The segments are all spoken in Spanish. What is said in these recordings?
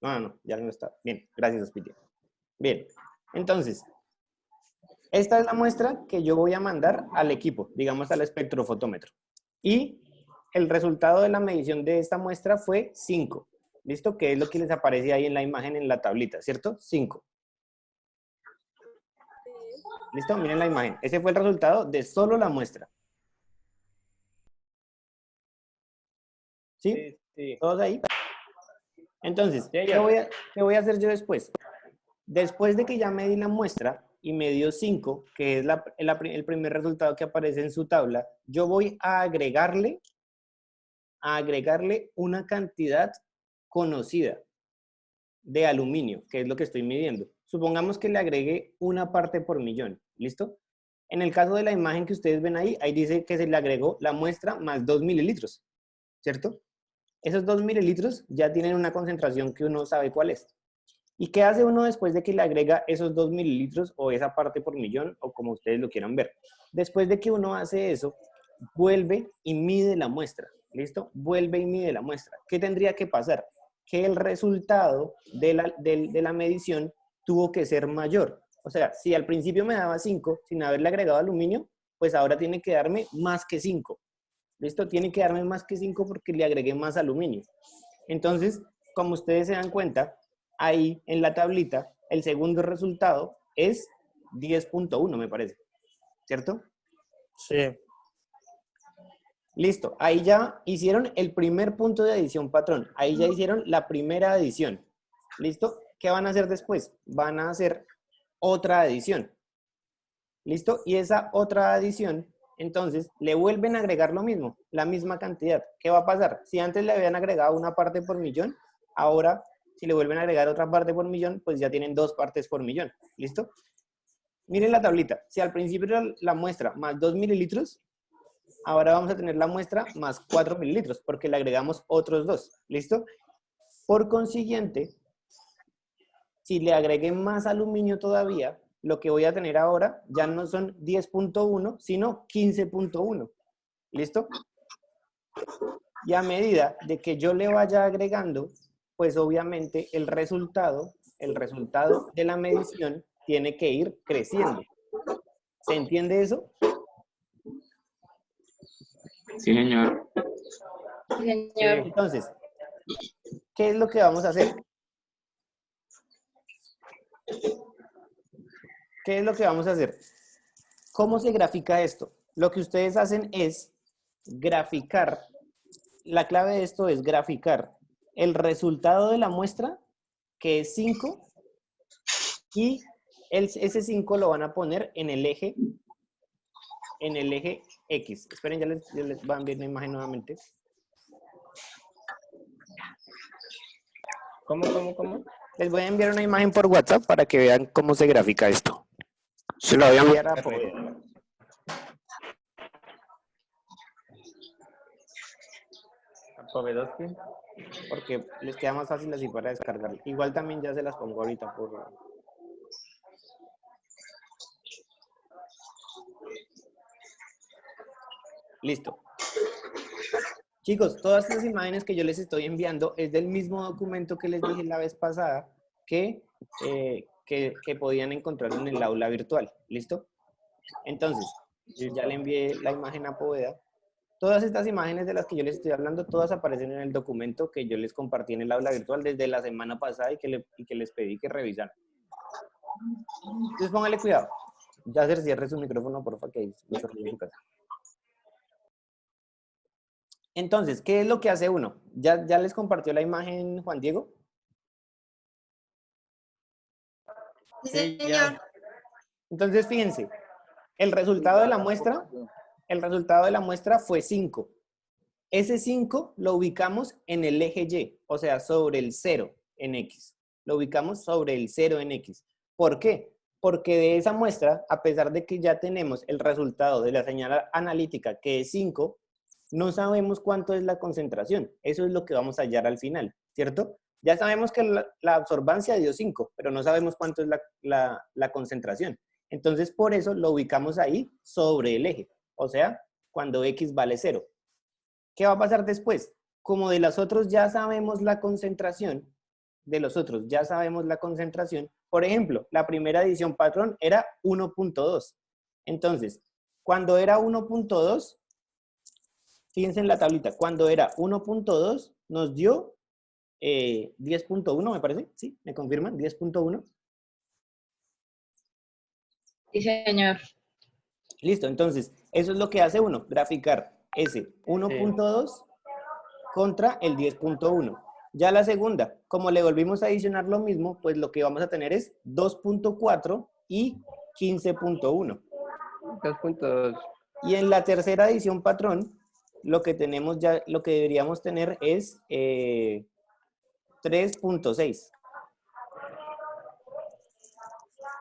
No, ya no está. Bien, gracias, Hospitia. Bien, entonces, esta es la muestra que yo voy a mandar al equipo, digamos al espectrofotómetro. Y el resultado de la medición de esta muestra fue 5. ¿Listo? Que es lo que les aparece ahí en la imagen en la tablita, ¿cierto? 5. ¿Listo? Miren la imagen. Ese fue el resultado de solo la muestra. ¿Sí? Sí. ¿Todos ahí? Entonces, Sí, ¿qué voy a hacer yo después? Después de que ya medí la muestra y me dio 5, que es el primer resultado que aparece en su tabla, yo voy a agregarle una cantidad conocida de aluminio, que es lo que estoy midiendo. Supongamos que le agregue una parte por millón, ¿listo? En el caso de la imagen que ustedes ven ahí, ahí dice que se le agregó la muestra más 2 mililitros, ¿cierto? Esos 2 mililitros ya tienen una concentración que uno sabe cuál es. ¿Y qué hace uno después de que le agrega esos 2 mililitros o esa parte por millón o como ustedes lo quieran ver? Después de que uno hace eso, vuelve y mide la muestra. ¿Listo? Vuelve y mide la muestra. ¿Qué tendría que pasar? Que el resultado de la medición tuvo que ser mayor. O sea, si al principio me daba 5 sin haberle agregado aluminio, pues ahora tiene que darme más que 5. ¿Listo? Tiene que darme más que 5 porque le agregué más aluminio. Entonces, como ustedes se dan cuenta, ahí en la tablita, el segundo resultado es 10.1, me parece. ¿Cierto? Sí. Listo. Ahí ya hicieron el primer punto de adición patrón. Ahí ya hicieron la primera adición. ¿Listo? ¿Qué van a hacer después? Van a hacer otra adición. ¿Listo? Y esa otra adición, entonces, le vuelven a agregar lo mismo, la misma cantidad. ¿Qué va a pasar? Si antes le habían agregado una parte por millón, ahora, si le vuelven a agregar otra parte por millón, pues ya tienen 2 partes por millón. ¿Listo? Miren la tablita. Si al principio era la muestra más 2 mililitros, ahora vamos a tener la muestra más 4 mililitros, porque le agregamos otros 2. ¿Listo? Por consiguiente, si le agregué más aluminio todavía, lo que voy a tener ahora ya no son 10.1, sino 15.1. ¿Listo? Y a medida de que yo le vaya agregando, pues obviamente el resultado de la medición tiene que ir creciendo. ¿Se entiende eso? Sí, señor. Sí. Entonces, ¿qué es lo que vamos a hacer? ¿Qué es lo que vamos a hacer? ¿Cómo se grafica esto? Lo que ustedes hacen es graficar, la clave de esto es graficar el resultado de la muestra, que es 5, y ese 5 lo van a poner en el eje X. Esperen, ya les van a ver la imagen nuevamente. ¿Cómo? Les voy a enviar una imagen por WhatsApp para que vean cómo se grafica esto. Se lo voy a enviar a Poveda. Povedovsky. Porque les queda más fácil así para descargar. Igual también ya se las pongo ahorita por... Listo. Chicos, todas estas imágenes que yo les estoy enviando es del mismo documento que les dije la vez pasada que podían encontrar en el aula virtual. ¿Listo? Entonces, ya le envié la imagen a Poveda. Todas estas imágenes de las que yo les estoy hablando, todas aparecen en el documento que yo les compartí en el aula virtual desde la semana pasada y que les pedí que revisaran. Entonces, póngale cuidado. Ya se cierre su micrófono, por favor, que hay mucho ruido en su casa. Entonces, ¿qué es lo que hace uno? ¿Ya les compartió la imagen Juan Diego? Sí, ya. Entonces, fíjense, el resultado de la muestra fue 5. Ese 5 lo ubicamos en el eje Y, o sea, sobre el 0 en X. Lo ubicamos sobre el 0 en X. ¿Por qué? Porque de esa muestra, a pesar de que ya tenemos el resultado de la señal analítica, que es 5, no sabemos cuánto es la concentración. Eso es lo que vamos a hallar al final, ¿cierto? Ya sabemos que la absorbancia dio 5, pero no sabemos cuánto es la concentración. Entonces, por eso lo ubicamos ahí sobre el eje, o sea, cuando X vale 0. ¿Qué va a pasar después? Como de los otros ya sabemos la concentración, de los otros. Ya sabemos la concentración. Por ejemplo, la primera adición patrón era 1.2. Entonces, cuando era 1.2, fíjense en la tablita, cuando era 1.2 nos dio 10.1, me parece. ¿Sí? ¿Me confirman? 10.1. Sí, señor. Listo, entonces, eso es lo que hace uno, graficar ese 1.2 contra el 10.1. Ya la segunda, como le volvimos a adicionar lo mismo, pues lo que vamos a tener es 2.4 y 15.1. 2.2. Y en la tercera adición patrón, lo que tenemos ya, lo que deberíamos tener es 3.6.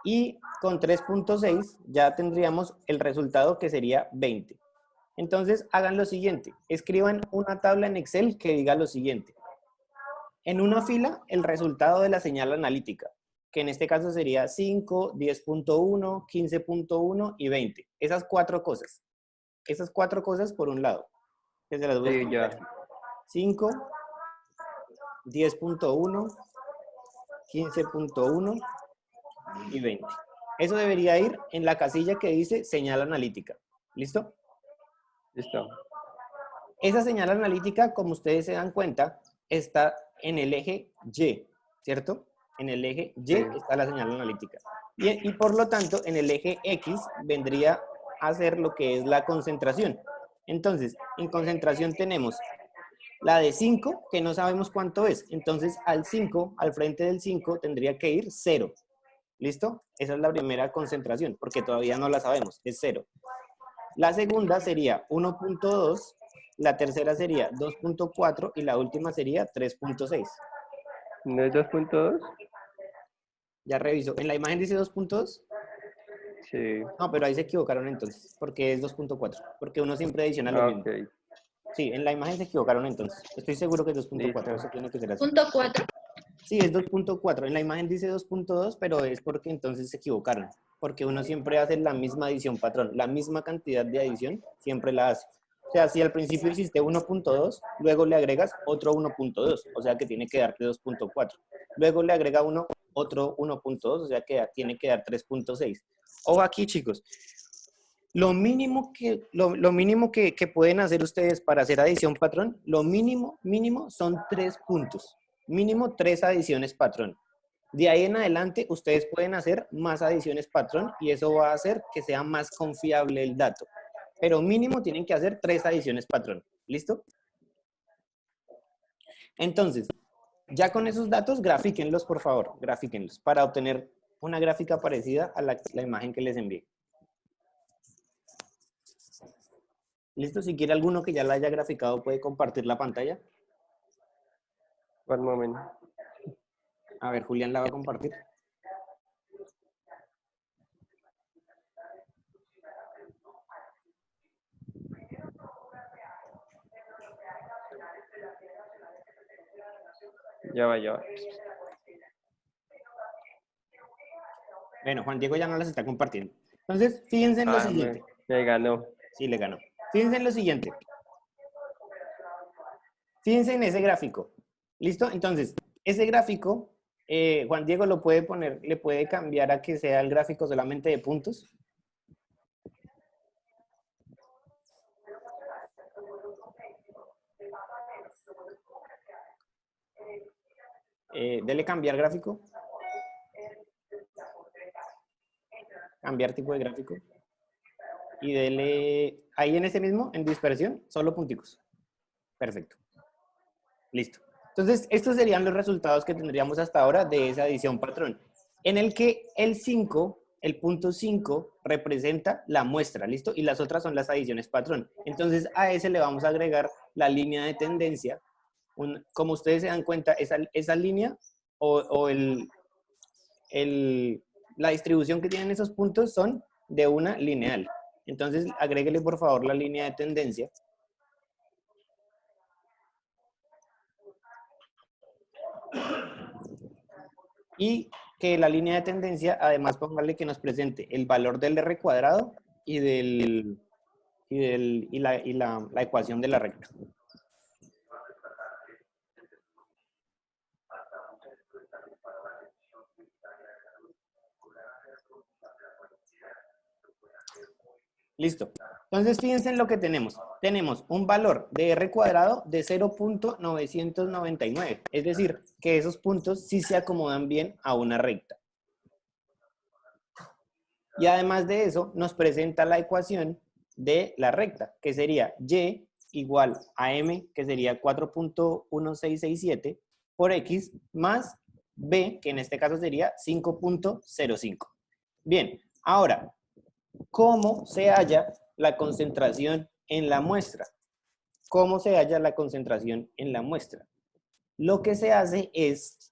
Y con 3.6 ya tendríamos el resultado que sería 20. Entonces, hagan lo siguiente. Escriban una tabla en Excel que diga lo siguiente. En una fila, el resultado de la señal analítica, que en este caso sería 5, 10.1, 15.1 y 20. Esas cuatro cosas. Esas cuatro cosas por un lado. Que se las voy a Sí, explicar. ya. 5, 10.1, 15.1 y 20. Eso debería ir en la casilla que dice señal analítica. ¿Listo? Listo. Esa señal analítica, como ustedes se dan cuenta, está en el eje Y, ¿cierto? En el eje Y está la señal analítica. Y por lo tanto, en el eje X vendría a ser lo que es la concentración. Entonces, en concentración tenemos la de 5, que no sabemos cuánto es. Entonces, al 5, al frente del 5, tendría que ir 0. ¿Listo? Esa es la primera concentración, porque todavía no la sabemos, es 0. La segunda sería 1.2, la tercera sería 2.4 y la última sería 3.6. ¿No es 2.2? Ya reviso. ¿En la imagen dice 2.2? Sí. No, pero ahí se equivocaron entonces, porque es 2.4, porque uno siempre adiciona lo mismo. Ok. Sí, en la imagen se equivocaron entonces. Estoy seguro que es 2.4, Listo. eso tiene que ser así. Punto 4. Sí, es 2.4. En la imagen dice 2.2, pero es porque entonces se equivocaron. Porque uno siempre hace la misma adición patrón. La misma cantidad de adición siempre la hace. O sea, si al principio hiciste 1.2, luego le agregas otro 1.2, o sea que tiene que darte 2.4. Luego le agrega otro 1.2, o sea que tiene que dar 3.6. Ojo aquí, chicos. Lo mínimo que pueden hacer ustedes para hacer adición patrón, lo mínimo son 3 puntos. Mínimo 3 adiciones patrón. De ahí en adelante, ustedes pueden hacer más adiciones patrón y eso va a hacer que sea más confiable el dato. Pero mínimo tienen que hacer 3 adiciones patrón. ¿Listo? Entonces, ya con esos datos, grafíquenlos, por favor. Grafíquenlos para obtener una gráfica parecida a la imagen que les envié. ¿Listo? Si quiere alguno que ya la haya graficado, puede compartir la pantalla. One moment. A ver, Julián la va a compartir. Ya va, ya va. Bueno, Juan Diego ya no las está compartiendo. Entonces, fíjense en lo siguiente. Me ganó. Sí, le ganó. Fíjense en lo siguiente. Fíjense en ese gráfico. ¿Listo? Entonces, ese gráfico, Juan Diego lo puede poner, le puede cambiar a que sea el gráfico solamente de puntos. Dele cambiar gráfico. Cambiar tipo de gráfico. Y dele, ahí en ese mismo, en dispersión, solo punticos. Perfecto. Listo. Entonces, estos serían los resultados que tendríamos hasta ahora de esa adición patrón, en el que el 5, el punto 5, representa la muestra, ¿listo? Y las otras son las adiciones patrón. Entonces, a ese le vamos a agregar la línea de tendencia. Como ustedes se dan cuenta, esa línea o la distribución que tienen esos puntos son de una lineal. Entonces, agréguele por favor la línea de tendencia. Y que la línea de tendencia, además, póngale que nos presente el valor del R cuadrado y, la ecuación de la recta. Listo. Entonces, fíjense en lo que tenemos. Tenemos un valor de R cuadrado de 0.999. Es decir, que esos puntos sí se acomodan bien a una recta. Y además de eso, nos presenta la ecuación de la recta, que sería y igual a m, que sería 4.1667, por x, más b, que en este caso sería 5.05. Bien, ahora, ¿cómo se halla la concentración en la muestra? ¿Cómo se halla la concentración en la muestra? Lo que se hace es,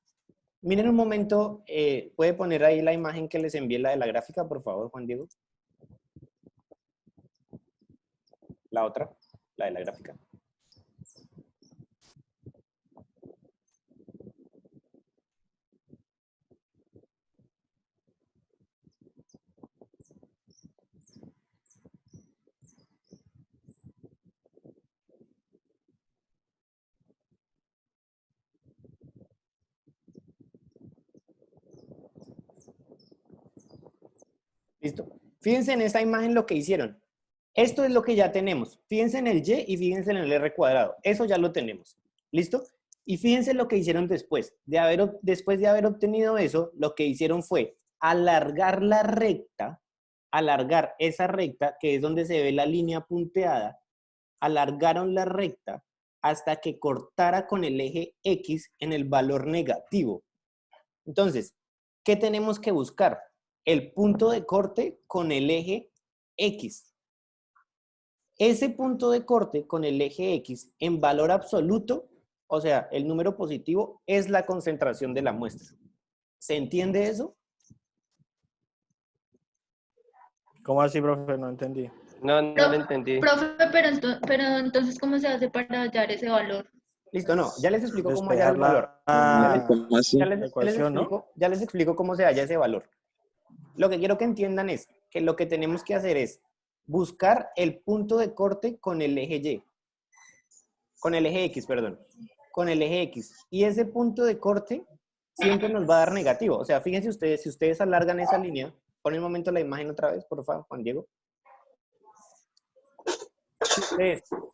miren un momento, ¿puede poner ahí la imagen que les envié, la de la gráfica, por favor, Juan Diego? La otra, la de la gráfica. Listo. Fíjense en esta imagen lo que hicieron. Esto es lo que ya tenemos. Fíjense en el y y fíjense en el r cuadrado. Eso ya lo tenemos. ¿Listo? Y fíjense lo que hicieron después. Después de haber obtenido eso, lo que hicieron fue alargar la recta, alargar esa recta, que es donde se ve la línea punteada, alargaron la recta hasta que cortara con el eje X en el valor negativo. Entonces, ¿qué tenemos que buscar? El punto de corte con el eje X. Ese punto de corte con el eje X en valor absoluto, o sea, el número positivo, es la concentración de la muestra. ¿Se entiende eso? ¿Cómo así, profe? No entendí. No, no lo entendí. Profe, pero entonces, ¿cómo se hace para hallar ese valor? Listo, no, ya les explico cómo hallar Despejar el valor. ¿Cómo así? la ecuación, ¿no? Ya les explico cómo se halla ese valor. Lo que quiero que entiendan es que lo que tenemos que hacer es buscar el punto de corte con el eje Y. Con el eje X, perdón. Con el eje X. Y ese punto de corte siempre nos va a dar negativo. O sea, fíjense ustedes, si ustedes alargan esa línea, ponen un momento la imagen otra vez, por favor, Juan Diego.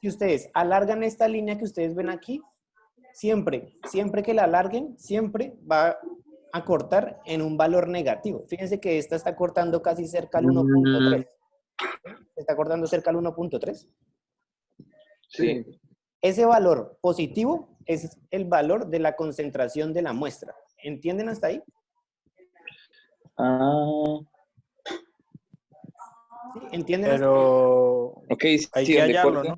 Si ustedes alargan esta línea que ustedes ven aquí, siempre que la alarguen, siempre va a cortar en un valor negativo. Fíjense que esta está cortando casi cerca al 1.3. Está cortando cerca al 1.3. Sí. Ese valor positivo es el valor de la concentración de la muestra. ¿Entienden hasta ahí? Ah, ¿Sí? ¿Entienden hasta ahí? Pero ok, hay sí, que donde hallarlo, corta. ¿no?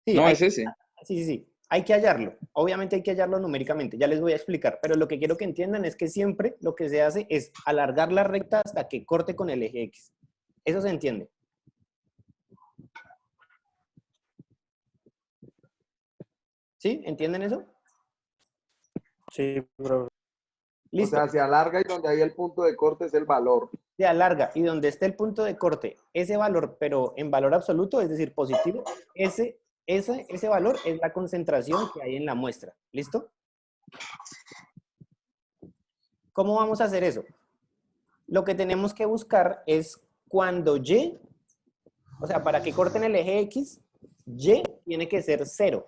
Sí, No, es ese. sí. Hay que hallarlo. Obviamente hay que hallarlo numéricamente. Ya les voy a explicar. Pero lo que quiero que entiendan es que siempre lo que se hace es alargar la recta hasta que corte con el eje X. Eso se entiende. ¿Sí? ¿Entienden eso? Sí, profe. Listo. O sea, se alarga y donde hay el punto de corte es el valor. Se alarga y donde esté el punto de corte, ese valor, pero en valor absoluto, es decir, positivo, ese valor es la concentración que hay en la muestra. ¿Listo? ¿Cómo vamos a hacer eso? Lo que tenemos que buscar es cuando Y, o sea, para que corten el eje X, Y tiene que ser 0.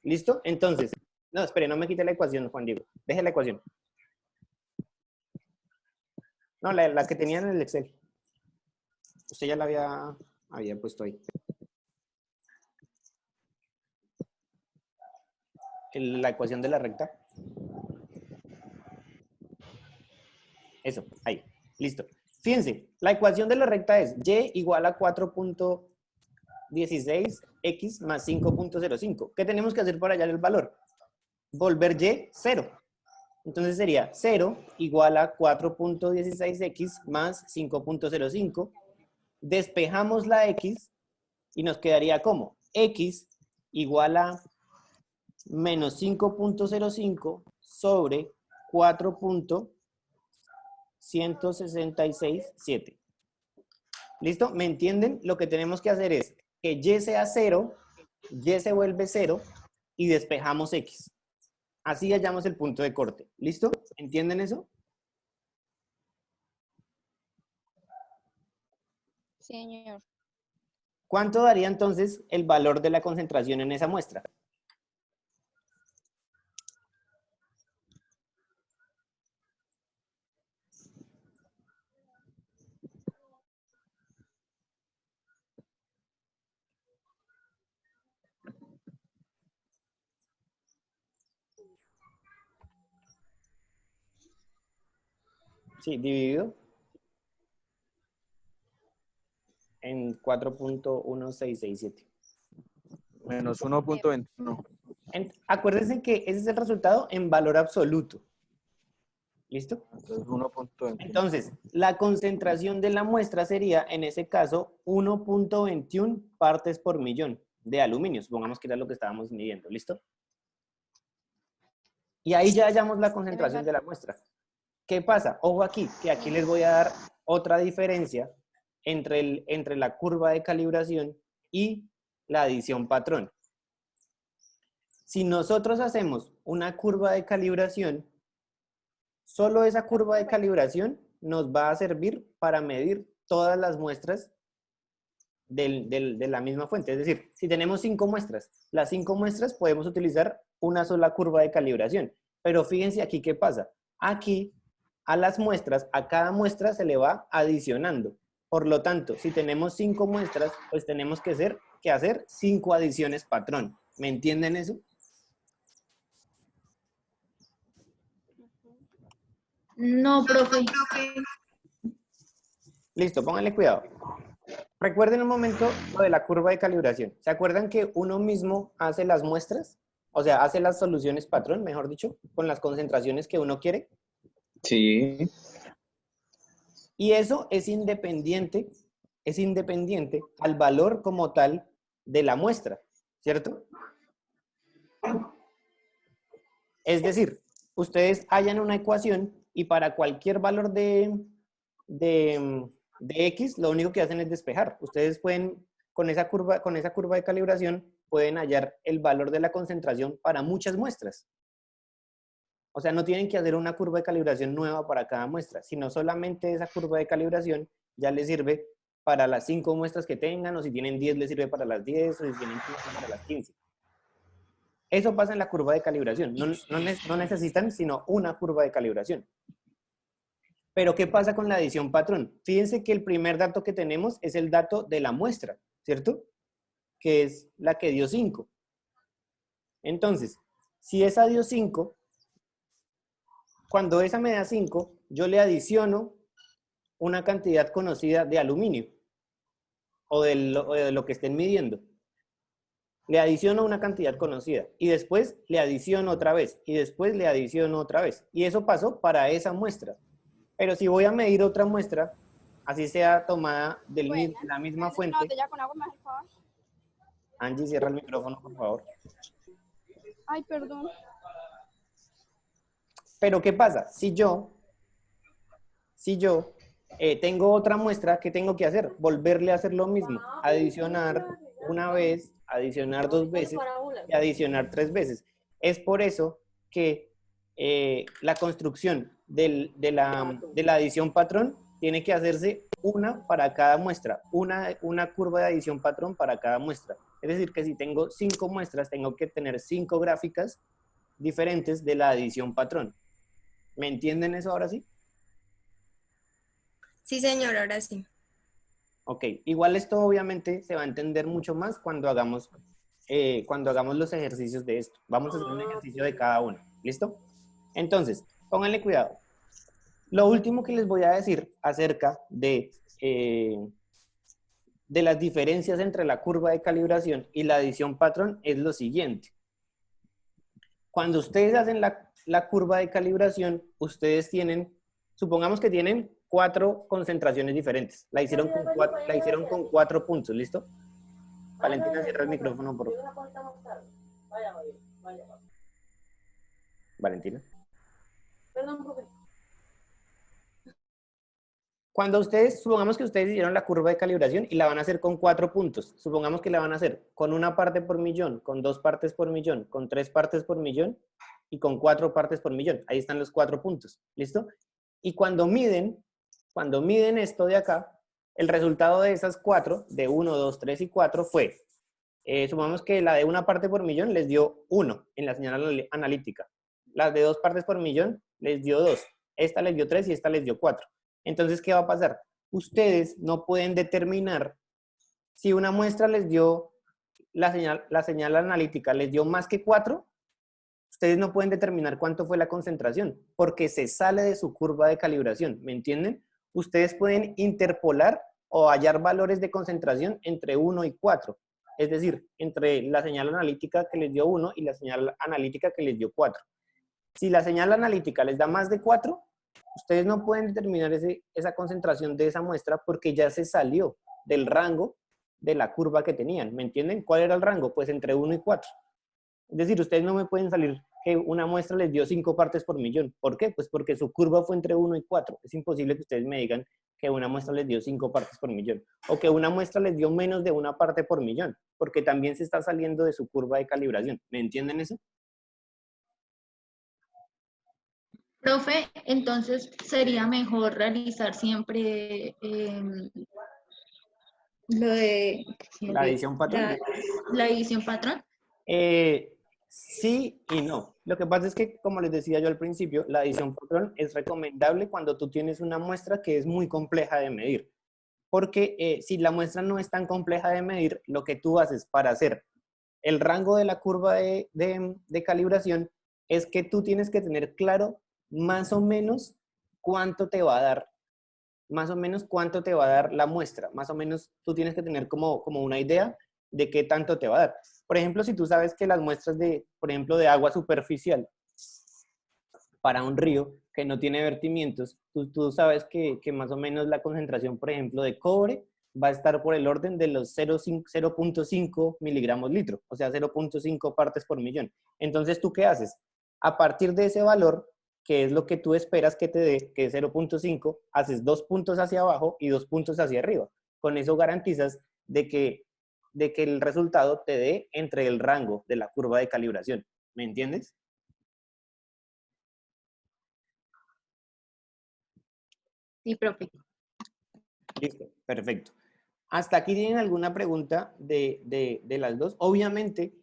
¿Listo? Entonces, no, espere, no me quite la ecuación, Juan Diego. Deje la ecuación. No, la que tenía en el Excel. Usted ya la había puesto ahí. La ecuación de la recta. Eso, ahí. Listo. Fíjense, la ecuación de la recta es y igual a 4.16x más 5.05. ¿Qué tenemos que hacer para hallar el valor? Volver y 0. Entonces sería 0 igual a 4.16x más 5.05. Despejamos la x y nos quedaría como x igual a menos 5.05 sobre 4.1667. ¿Listo? ¿Me entienden? Lo que tenemos que hacer es que y sea 0, y se vuelve 0 y despejamos x. Así hallamos el punto de corte. ¿Listo? ¿Entienden eso? Sí, señor. ¿Cuánto daría entonces el valor de la concentración en esa muestra? Sí, dividido en 4.1667. Menos 1.21. Acuérdense que ese es el resultado en valor absoluto. ¿Listo? Entonces 1.21. Entonces, la concentración de la muestra sería, en ese caso, 1.21 partes por millón de aluminio. Supongamos que era lo que estábamos midiendo. ¿Listo? Y ahí ya hallamos la concentración de la muestra. ¿Qué pasa? Ojo aquí, que aquí les voy a dar otra diferencia entre la curva de calibración y la adición patrón. Si nosotros hacemos una curva de calibración, solo esa curva de calibración nos va a servir para medir todas las muestras de la misma fuente. Es decir, si tenemos 5 muestras, las 5 muestras podemos utilizar una sola curva de calibración. Pero fíjense aquí qué pasa. Aquí, a las muestras, a cada muestra se le va adicionando. Por lo tanto, si tenemos 5 muestras, pues tenemos que hacer 5 adiciones patrón. ¿Me entienden eso? No, profe. Listo, pónganle cuidado. Recuerden un momento lo de la curva de calibración. ¿Se acuerdan que uno mismo hace las muestras? O sea, hace las soluciones patrón, mejor dicho, con las concentraciones que uno quiere. Sí. Y eso es independiente al valor como tal de la muestra, ¿cierto? Es decir, ustedes hallan una ecuación y para cualquier valor de X, lo único que hacen es despejar. Ustedes pueden, con esa curva de calibración, pueden hallar el valor de la concentración para muchas muestras. O sea, no tienen que hacer una curva de calibración nueva para cada muestra, sino solamente esa curva de calibración ya les sirve para las 5 muestras que tengan, o si tienen 10 les sirve para las 10, o si tienen 15 para las 15. Eso pasa en la curva de calibración. No necesitan sino una curva de calibración. Pero ¿qué pasa con la adición patrón? Fíjense que el primer dato que tenemos es el dato de la muestra, ¿cierto? Que es la que dio 5. Entonces, si esa dio 5, cuando esa me da 5, yo le adiciono una cantidad conocida de aluminio o de lo que estén midiendo. Le adiciono una cantidad conocida y después le adiciono otra vez y después le adiciono otra vez. Y eso pasó para esa muestra. Pero si voy a medir otra muestra, así sea tomada de la misma fuente. Angie, cierra el micrófono, por favor. Ay, perdón. Pero ¿qué pasa? Si yo tengo otra muestra, ¿qué tengo que hacer? Volverle a hacer lo mismo. Adicionar una vez, adicionar 2 veces y adicionar 3 veces. Es por eso que la construcción de la adición patrón tiene que hacerse una para cada muestra, una curva de adición patrón para cada muestra. Es decir, que si tengo 5 muestras, tengo que tener 5 gráficas diferentes de la adición patrón. ¿Me entienden eso ahora sí? Sí, señor, ahora sí. Ok, igual esto obviamente se va a entender mucho más cuando hagamos los ejercicios de esto. Vamos a hacer un ejercicio de cada uno, ¿listo? Entonces, pónganle cuidado. Lo último que les voy a decir acerca de las diferencias entre la curva de calibración y la adición patrón es lo siguiente. Cuando ustedes hacen la curva de calibración, ustedes tienen, supongamos que tienen 4 concentraciones diferentes. La hicieron con 4 puntos, ¿listo? Valentina, cierra el micrófono, por favor. Valentina. Perdón, profe. Cuando ustedes, supongamos que ustedes hicieron la curva de calibración y la van a hacer con 4 puntos. Supongamos que la van a hacer con 1 parte por millón, con 2 partes por millón, con 3 partes por millón y con 4 partes por millón. Ahí están los 4 puntos, ¿listo? Y cuando miden esto de acá, El resultado de esas 4, de 1, 2, 3 y 4 fue, supongamos que la de una parte por millón les dio 1 en la señal analítica. Las de 2 partes por millón les dio 2. Esta les dio 3 y esta les dio 4. Entonces, ¿qué va a pasar? Ustedes no pueden determinar si una muestra les dio, la señal analítica les dio más que 4, ustedes no pueden determinar cuánto fue la concentración, porque se sale de su curva de calibración, ¿me entienden? Ustedes pueden interpolar o hallar valores de concentración entre 1 y 4, es decir, entre la señal analítica que les dio 1 y la señal analítica que les dio 4. Si la señal analítica les da más de 4, ustedes no pueden determinar esa concentración de esa muestra porque ya se salió del rango de la curva que tenían, ¿me entienden? ¿Cuál era el rango? Pues entre 1 y 4. Es decir, ustedes no me pueden salir que una muestra les dio 5 partes por millón. ¿Por qué? Pues porque su curva fue entre 1 y 4. Es imposible que ustedes me digan que una muestra les dio 5 partes por millón. O que una muestra les dio menos de una parte por millón, porque también se está saliendo de su curva de calibración. ¿Me entienden eso? Profe, entonces sería mejor realizar siempre lo de La adición patrón. la edición patrón. Sí y no. Lo que pasa es que, como les decía yo al principio, la adición patrón es recomendable cuando tú tienes una muestra que es muy compleja de medir. Porque si la muestra no es tan compleja de medir, lo que tú haces para hacer el rango de la curva de calibración es que tú tienes que tener claro más o menos cuánto te va a dar, más o menos cuánto te va a dar la muestra. Más o menos tú tienes que tener como una idea de qué tanto te va a dar. Por ejemplo, si tú sabes que las muestras por ejemplo, de agua superficial para un río que no tiene vertimientos, tú sabes que más o menos la concentración, por ejemplo, de cobre va a estar por el orden de los 0.5 miligramos litro, o sea, 0.5 partes por millón. Entonces, ¿tú qué haces? A partir de ese valor, que es lo que tú esperas que te dé, que es 0.5, haces 2 puntos hacia abajo y 2 puntos hacia arriba. Con eso garantizas de que el resultado te dé entre el rango de la curva de calibración. ¿Me entiendes? Sí, profe. Listo, perfecto. ¿Hasta aquí tienen alguna pregunta de las dos? Obviamente,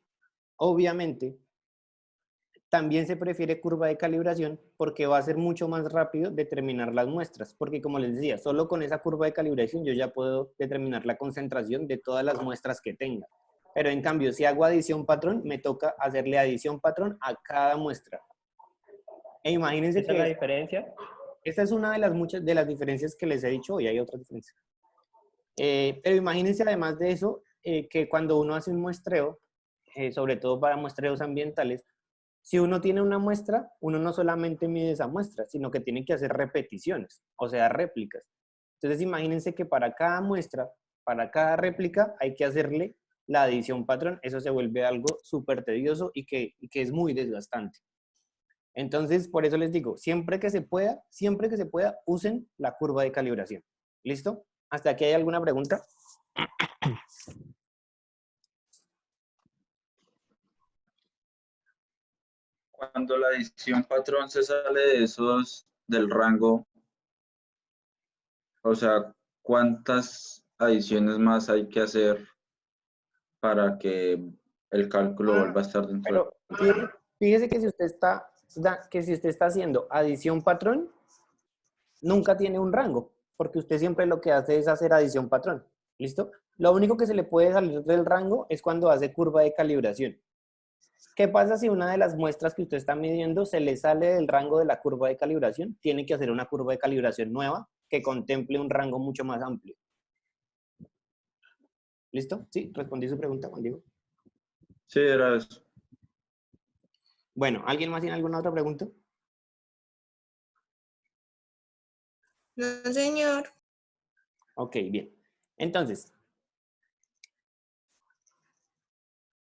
también se prefiere curva de calibración porque va a ser mucho más rápido determinar las muestras, porque como les decía, solo con esa curva de calibración yo ya puedo determinar la concentración de todas las muestras que tenga. Pero en cambio, si hago adición patrón, me toca hacerle adición patrón a cada muestra. E imagínense ¿Esa es la diferencia? esta es una de las muchas de las diferencias que les he dicho hoy, hay otras diferencias. Pero imagínense además de eso, que cuando uno hace un muestreo, sobre todo para muestreos ambientales, si uno tiene una muestra, uno no solamente mide esa muestra, sino que tiene que hacer repeticiones, o sea, réplicas. Entonces imagínense que para cada muestra, para cada réplica, hay que hacerle la adición patrón. Eso se vuelve algo súper tedioso y que es muy desgastante. Entonces, por eso les digo, siempre que se pueda, usen la curva de calibración. ¿Listo? ¿Hasta aquí hay alguna pregunta? Cuando la adición patrón se sale de esos del rango, o sea, ¿cuántas adiciones más hay que hacer para que el cálculo vuelva a estar dentro Pero fíjese que si usted está haciendo adición patrón, nunca tiene un rango, porque usted siempre lo que hace es hacer adición patrón. ¿Listo? Lo único que se le puede salir del rango es cuando hace curva de calibración. ¿Qué pasa si una de las muestras que usted está midiendo se le sale del rango de la curva de calibración? Tiene que hacer una curva de calibración nueva que contemple un rango mucho más amplio. ¿Listo? Sí, respondí su pregunta, Juan Diego. Sí, era eso. Bueno, ¿alguien más tiene alguna otra pregunta? No, señor. Ok, bien. Entonces,